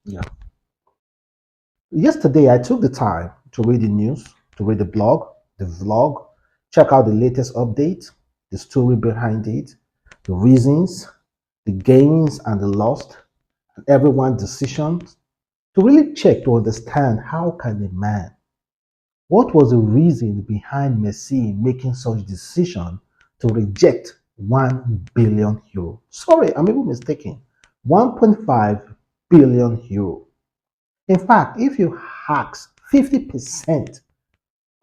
Yeah. Yesterday, I took the time to read the news, to read the blog, the vlog, check out the latest update, the story behind it, the reasons, the gains and the lost, and everyone's decisions, to really check to understand how can a man, what was the reason behind Messi making such decision to reject 1 billion euro? Sorry, I'm even mistaken. 1.5 billion euro. In fact, if you ask 50%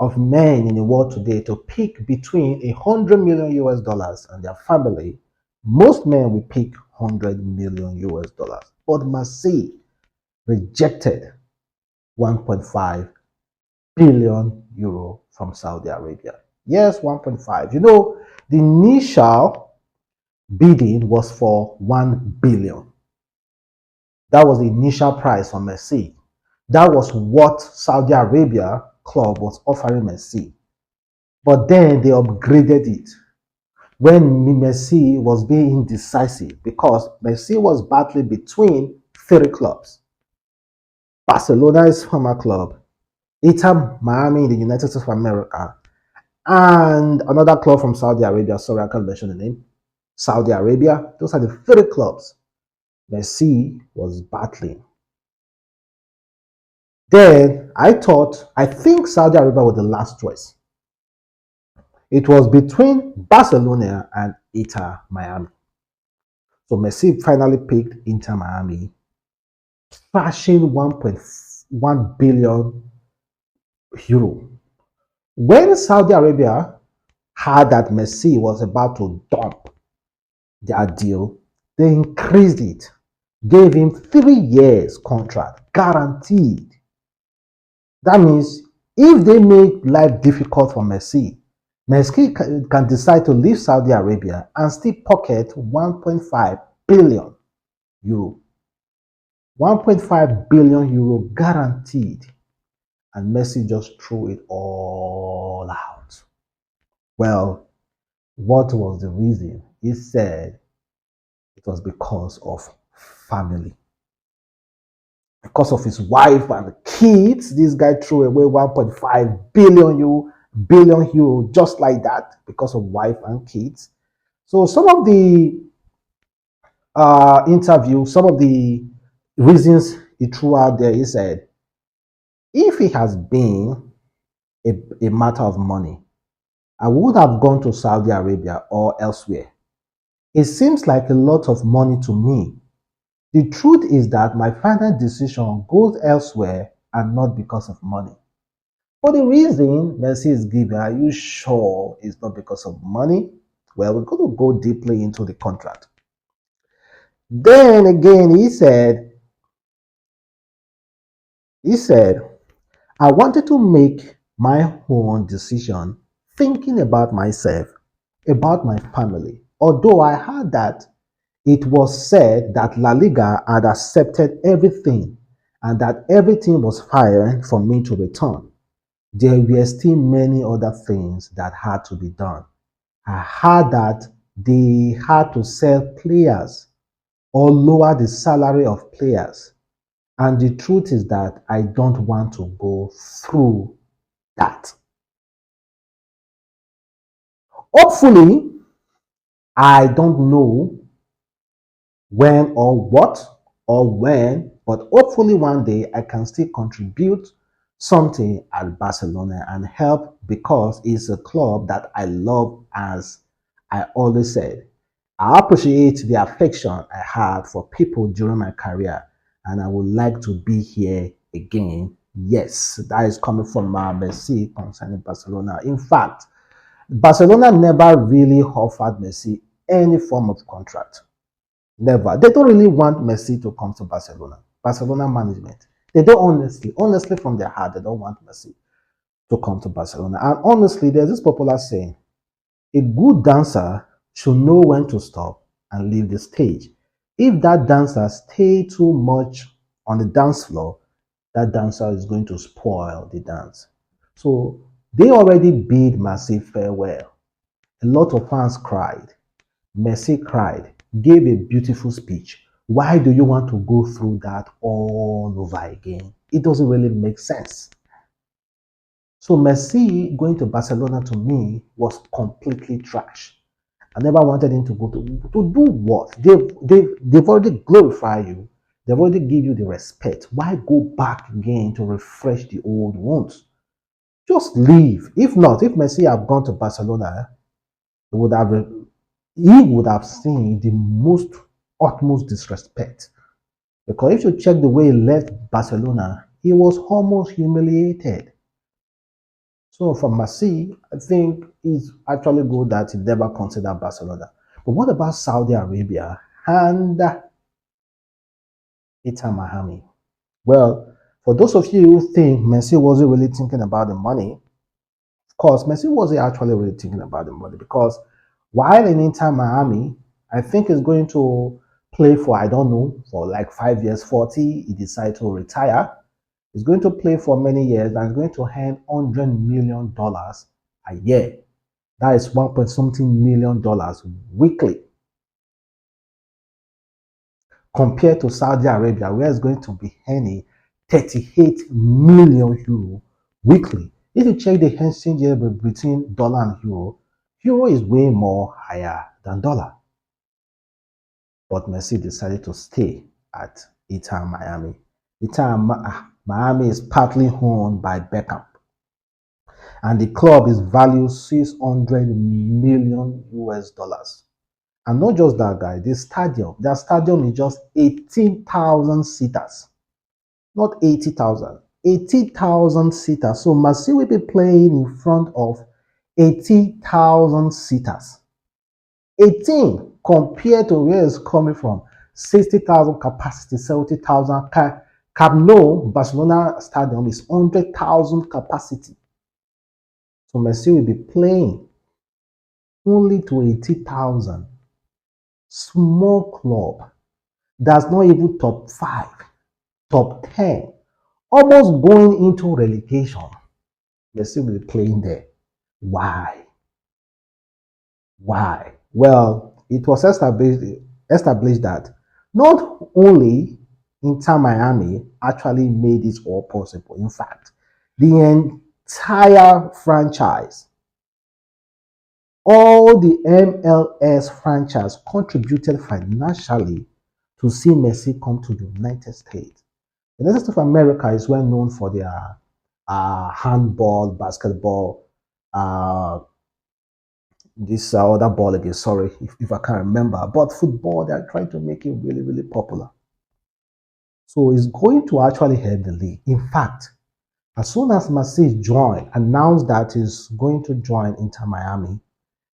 of men in the world today to pick between 100 million US dollars and their family, most men will pick 100 million US dollars. But Messi rejected 1.5 billion euro from Saudi Arabia. Yes, 1.5. You know, the initial bidding was for 1 billion. That was the initial price for Messi. That was what Saudi Arabia club was offering Messi. But then they upgraded it when Messi was being indecisive because Messi was battling between three clubs. Barcelona, his former club, Inter Miami in the United States of America, and another club from Saudi Arabia. Sorry, I can't mention the name. Saudi Arabia. Those are the three clubs Messi was battling. Then I think Saudi Arabia was the last choice. It was between Barcelona and Inter Miami. So Messi finally picked Inter Miami, trashing 1.1 billion euro. When Saudi Arabia heard that Messi was about to dump their deal, they increased it, gave him 3 years contract, guaranteed. That means if they make life difficult for Messi, Messi can decide to leave Saudi Arabia and still pocket 1.5 billion euro. 1.5 billion euro guaranteed. And Messi just threw it all out. Well, what was the reason? He said it was because of family. Because of his wife and kids, this guy threw away 1.5 billion euro just like that because of wife and kids. So some of the some of the reasons he threw out there, he said, if it has been a matter of money, I would have gone to Saudi Arabia or elsewhere. It seems like a lot of money to me. The truth is that my final decision goes elsewhere and not because of money. For the reason Messi is giving, are you sure it's not because of money? Well, we're going to go deeply into the contract. Then again, he said, I wanted to make my own decision thinking about myself, about my family. Although I heard that it was said that La Liga had accepted everything and that everything was fine for me to return, there were still many other things that had to be done. I heard that they had to sell players or lower the salary of players. And the truth is that I don't want to go through that. Hopefully, I don't know when or what or when, but hopefully one day I can still contribute something at Barcelona and help because it's a club that I love, as I always said. I appreciate the affection I had for people during my career, and I would like to be here again. Yes, that is coming from Messi concerning Barcelona. In fact, Barcelona never really offered Messi any form of contract. Never. They don't really want Messi to come to Barcelona. Barcelona management. They don't honestly from their heart, they don't want Messi to come to Barcelona. And honestly, there's this popular saying, a good dancer should know when to stop and leave the stage. If that dancer stay too much on the dance floor, that dancer is going to spoil the dance. So they already bid Messi farewell. A lot of fans cried. Messi cried, gave a beautiful speech. Why do you want to go through that all over again? It doesn't really make sense. So Messi going to Barcelona to me was completely trash. I never wanted him to go to do what? They've already glorified you. They've already give you the respect. Why go back again to refresh the old wounds? Just leave. If not, if Messi had gone to Barcelona, he would have seen the most utmost disrespect. Because if you check the way he left Barcelona, he was almost humiliated. So for Messi, I think it's actually good that he never considered Barcelona. But what about Saudi Arabia and Inter Miami? Well, for those of you who think Messi wasn't really thinking about the money, of course, Messi wasn't actually really thinking about the money because while in Inter Miami, I think he's going to play for, I don't know, for like 5 years, 40. He decided to retire. He's going to play for many years and he's going to earn $100 million a year. That is 1 point something million dollars weekly. Compared to Saudi Arabia, where it's going to be earning 38 million euro weekly. If you check the exchange rate between dollar and euro, euro is way more higher than dollar. But Messi decided to stay at Inter Miami. Miami is partly owned by Beckham, and the club is valued 600 million US dollars. And not just that, guy, their stadium is just 18,000 seaters, not 80,000, 80,000 seaters. So Messi will be playing in front of 80,000 seaters. 18 compared to where it's coming from, 60,000 capacity, 70,000. Camp Nou, Barcelona stadium is 100,000 capacity. So Messi will be playing only to 80,000. Small club that's not even top 5, top 10, almost going into relegation. Messi will be playing there. Why? Why? Well, it was established that not only Inter Miami actually made it all possible. In fact, the entire franchise, all the MLS franchise contributed financially to see Messi come to the United States. The United States of America is well known for their handball, basketball, this other ball again, sorry if I can't remember, but football, they're trying to make it really, really popular. So it's going to actually help the league. In fact, as soon as Messi announced that he's going to join Inter Miami,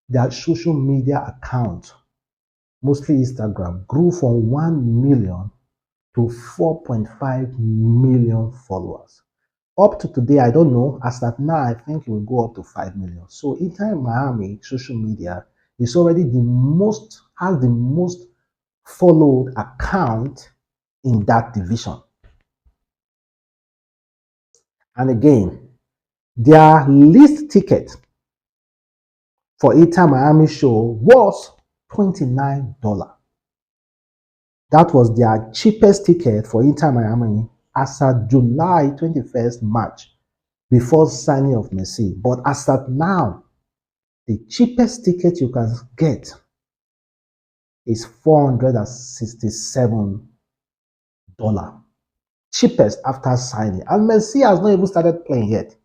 their social media account, mostly Instagram, grew from 1 million to 4.5 million followers. Up to today, I don't know. As at now, I think it will go up to 5 million. So Inter Miami social media is already has the most followed account in that division. And again, their list ticket for Inter Miami show was $29. That was their cheapest ticket for Inter Miami as at July 21st March before signing of Messi. But as at now, the cheapest ticket you can get is $467. Cheapest after signing. And Messi has not even started playing yet.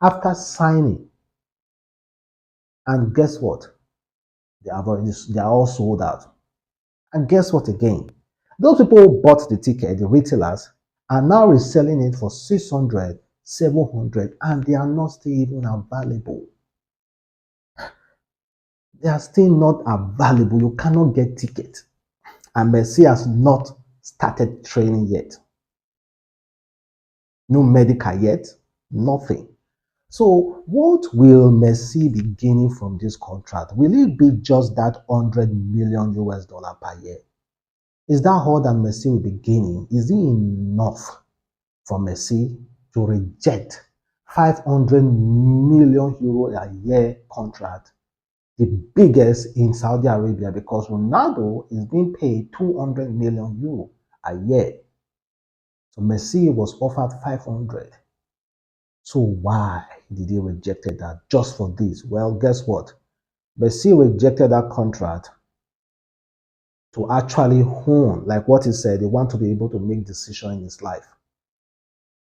After signing. And guess what? They are all sold out. And guess what again? Those people who bought the ticket, the retailers, are now reselling it for 600, 700, and they are not still even available. They are still not available. You cannot get tickets. And Messi has not started training yet. No medical yet, nothing. So what will Messi be gaining from this contract? Will it be just that 100 million US dollar per year? Is that all that Messi will be gaining? Is it enough for Messi to reject 500 million euro a year contract, the biggest in Saudi Arabia, because Ronaldo is being paid 200 million euro a year. So Messi was offered 500. So why did he reject that just for this? Well, guess what? Messi rejected that contract to actually own, like what he said, he wants to be able to make decisions in his life,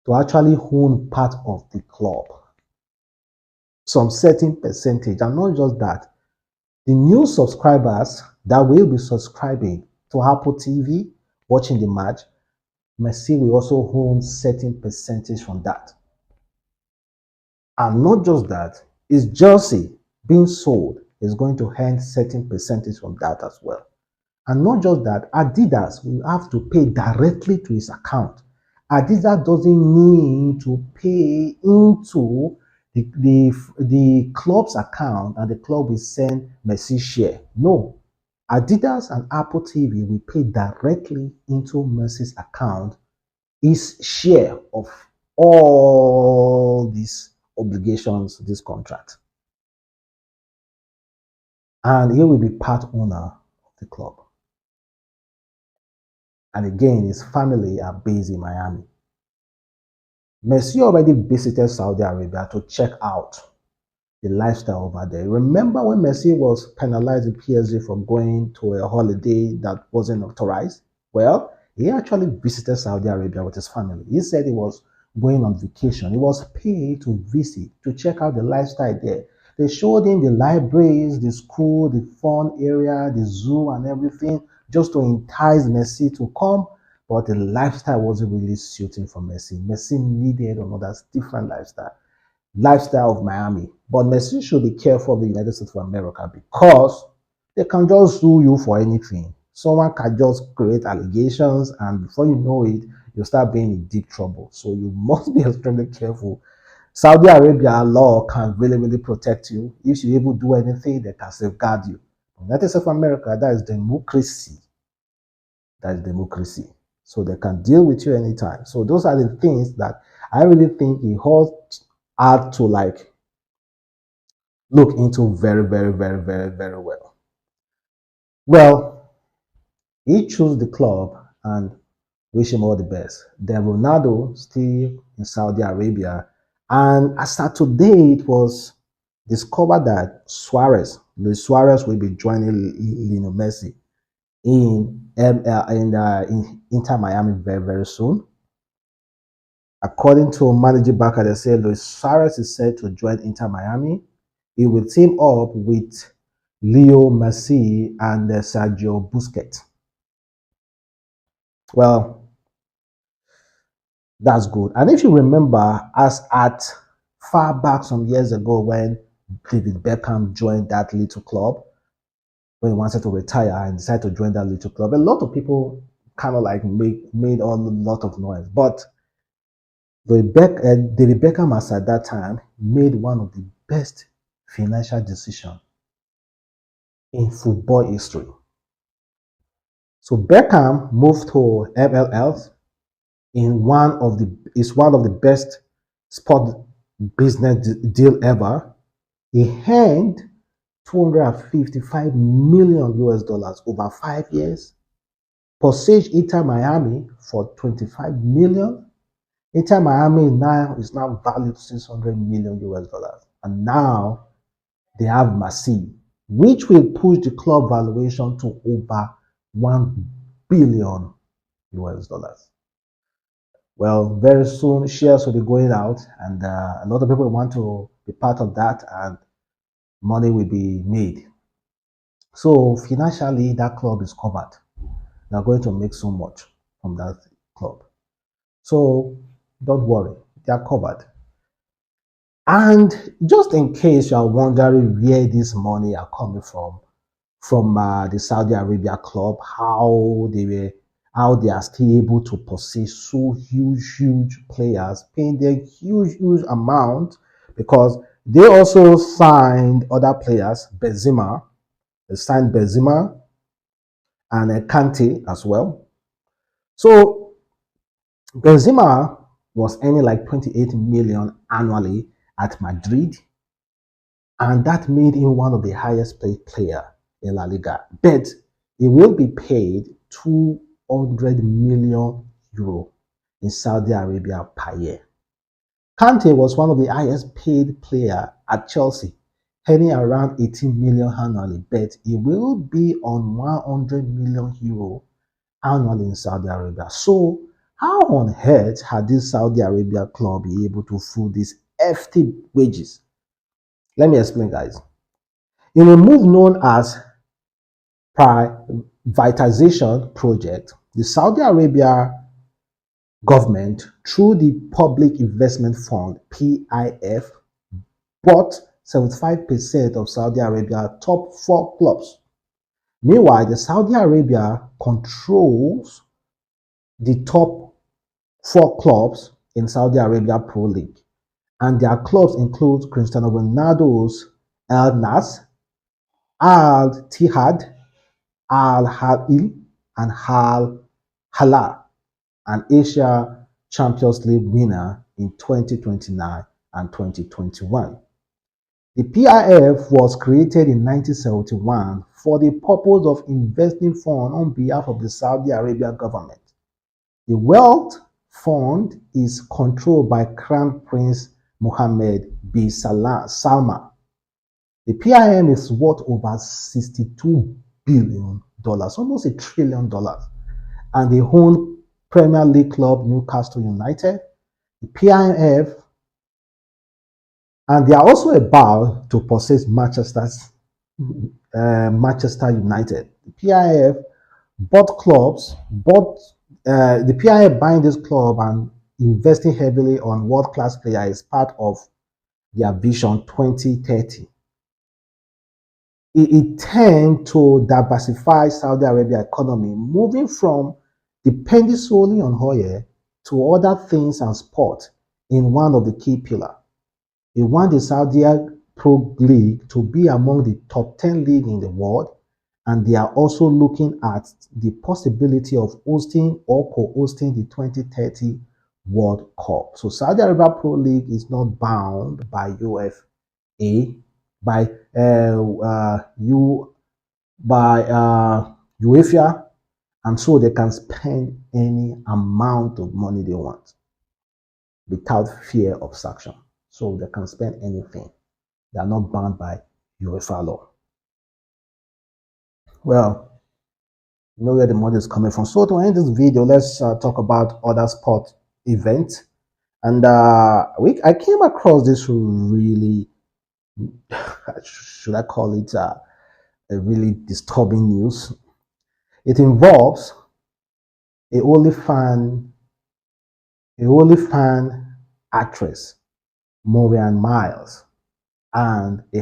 to actually own part of the club, some certain percentage. And not just that, the new subscribers that will be subscribing to Apple TV, watching the match, Messi will also own certain percentage from that. And not just that, his jersey being sold is going to earn certain percentage from that as well. And not just that, Adidas will have to pay directly to his account. Adidas doesn't need to pay into the club's account and the club will send Messi share. No. Adidas and Apple TV will pay directly into Messi's account his share of all these obligations, this contract. And he will be part owner of the club. And again, his family are based in Miami. Messi already visited Saudi Arabia to check out the lifestyle over there. Remember when Messi was penalized in PSG for going to a holiday that wasn't authorized? Well, he actually visited Saudi Arabia with his family. He said he was going on vacation. He was paid to visit, to check out the lifestyle there. They showed him the libraries, the school, the fun area, the zoo and everything, just to entice Messi to come. But the lifestyle wasn't really suiting for Messi. Messi needed another different lifestyle of Miami. But Messi should be careful of the United States of America because they can just sue you for anything. Someone can just create allegations, and before you know it, you start being in deep trouble. So you must be extremely careful. Saudi Arabia law can really, really protect you. If you able to do anything, they can safeguard you. United States of America, that is democracy. That is democracy. So they can deal with you anytime. So those are the things that I really think he had to look into very, very, very, very, very well. Well, he chose the club and wish him all the best. Then Ronaldo still in Saudi Arabia. And as of today, it was discovered that Luis Suarez will be joining Lionel Messi in Inter Miami very, very soon. According to manager Barca, they say Luis Suarez is set to join Inter Miami. He will team up with Leo Messi and Sergio Busquets. Well, that's good. And if you remember, as at far back some years ago when David Beckham joined that little club, when he wanted to retire and decided to join that little club, a lot of people kind of made a lot of noise. But David Beckham, as at that time, made one of the best financial decisions in football history. So Beckham moved to MLS is one of the best sport business deal ever. He earned 255 million US dollars over 5 years. Purchased Inter Miami for 25 million. Inter Miami is now valued 600 million US dollars. And now they have Messi, which will push the club valuation to over 1 billion US dollars. Well, very soon shares will be going out, and a lot of people want to be part of that, and money will be made. So financially, that club is covered. They're going to make so much from that club. So don't worry, they are covered. And just in case you are wondering where this money are coming from the Saudi Arabia club, how they are still able to possess so huge players, paying them huge amount, because they also signed other players. Benzema, they signed Benzema, and Kante as well. So Benzema was earning like 28 million annually at Madrid, and that made him one of the highest paid player in La Liga. But he will be paid 200 million euro in Saudi Arabia per year. Kante was one of the highest paid player at Chelsea, earning around 18 million annually, but he will be on 100 million euro annually in Saudi Arabia. So how on earth had this Saudi Arabia club be able to afford these hefty wages? Let me explain, guys. In a move known as privatization project, the Saudi Arabia government, through the Public Investment Fund (PIF), bought 75% of Saudi Arabia's top four clubs. Meanwhile, the Saudi Arabia controls the top four clubs in Saudi Arabia Pro League, and their clubs include Cristiano Ronaldo's Al Nassr, Al Tihad, Al Hilal, and Al Hilal, an Asia Champions League winner in 2029 and 2021. The PIF was created in 1971 for the purpose of investing funds on behalf of the Saudi Arabia government. The wealth fund is controlled by Crown Prince Mohammed bin Salman. The PIM is worth over $62 billion, almost $1 trillion, and they own Premier League club Newcastle United, the PIF, and they are also about to possess Manchester United. The PIF the PIF buying this club and investing heavily on world-class players is part of their vision 2030. It intends to diversify Saudi Arabia economy, moving from depending solely on oil to other things and sport in one of the key pillars. They want the Saudi Pro League to be among the top 10 leagues in the world, and they are also looking at the possibility of hosting or co-hosting the 2030 World Cup. So Saudi Arabia Pro League is not bound by by UEFA, and so they can spend any amount of money they want without fear of sanction. So they can spend anything. They are not bound by UEFA law. Well, you know where the money is coming from. So to end this video, let's talk about other sport events. And I came across this really, should I call it a really disturbing news. It involves a OnlyFans actress, Maureen Miles, and a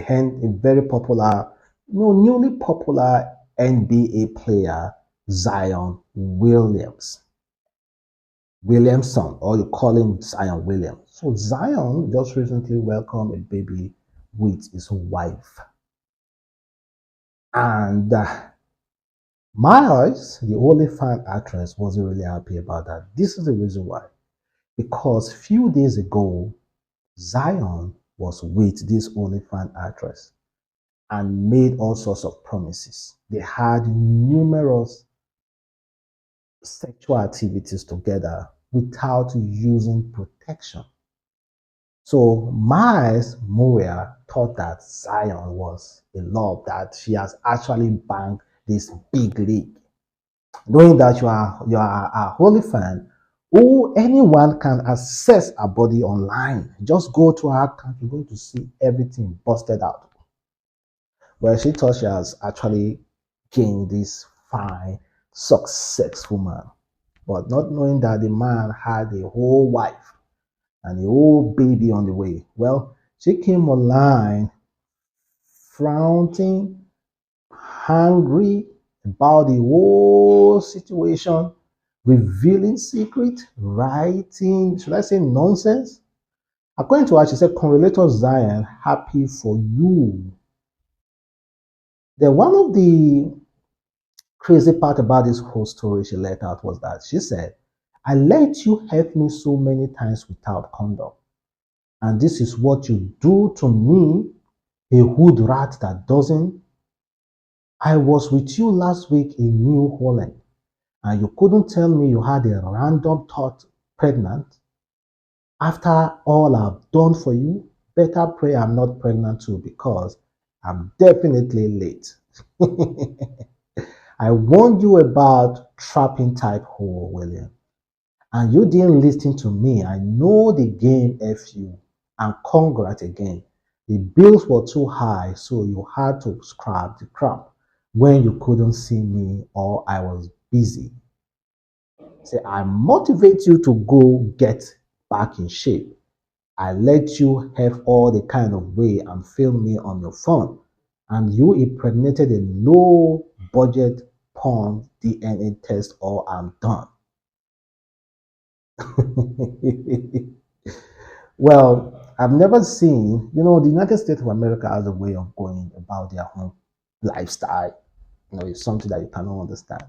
very popular, newly popular NBA player, Zion Williamson, or you call him Zion Williams. So Zion just recently welcomed a baby with his wife. And Miles, the OnlyFans actress, wasn't really happy about that. This is the reason why. Because few days ago, Zion was with this OnlyFans actress and made all sorts of promises. They had numerous sexual activities together without using protection. So Miles Moria thought that Zion was in love, that she has actually banged this big league. Knowing that you are a holy fan, or anyone can access a body online. Just go to her account, you're going to see everything busted out. Well, she thought she has actually gained this fine, successful man, but not knowing that the man had a whole wife and a whole baby on the way. Well, she came online frowning, hungry about the whole situation, revealing secret, writing, should I say nonsense? According to her, she said, "Congratulations, Zion, happy for you." Then one of the Crazy part about this whole story she let out was that she said, I let you help me so many times without condom. And this is what you do to me, a hood rat that doesn't. I was with you last week in New Holland, and you couldn't tell me you had a random thought pregnant. After all I've done for you, better pray I'm not pregnant too because I'm definitely late. I warned you about trapping type hole, William, and you didn't listen to me. I know the game F you, and congrats again. The bills were too high, so you had to scrap the crap when you couldn't see me or I was busy. Say, I motivate you to go get back in shape. I let you have all the kind of way and film me on your phone. And you impregnated a low budget porn DNA test or I'm done. Well, I've never seen, the United States of America has a way of going about their own lifestyle. It's something that you cannot understand.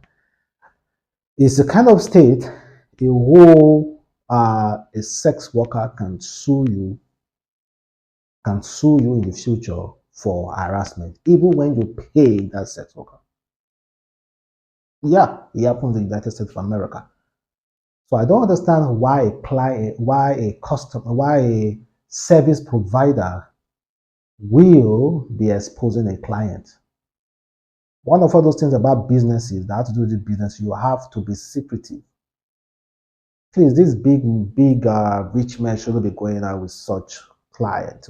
It's a kind of state a whole a sex worker can sue you in the future for harassment, even when you pay that sex worker. Yeah, it happens in the United States of America. So I don't understand why a service provider will be exposing a client. One of all those things about businesses that have to do with business, you have to be secretive. Please, this big rich men shouldn't be going out with such client,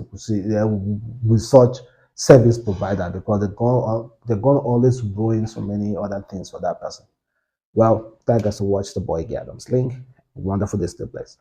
with such service provider because they're going to always ruin so many other things for that person. Well, thank us to watch the boy Adamslink. Wonderful display place.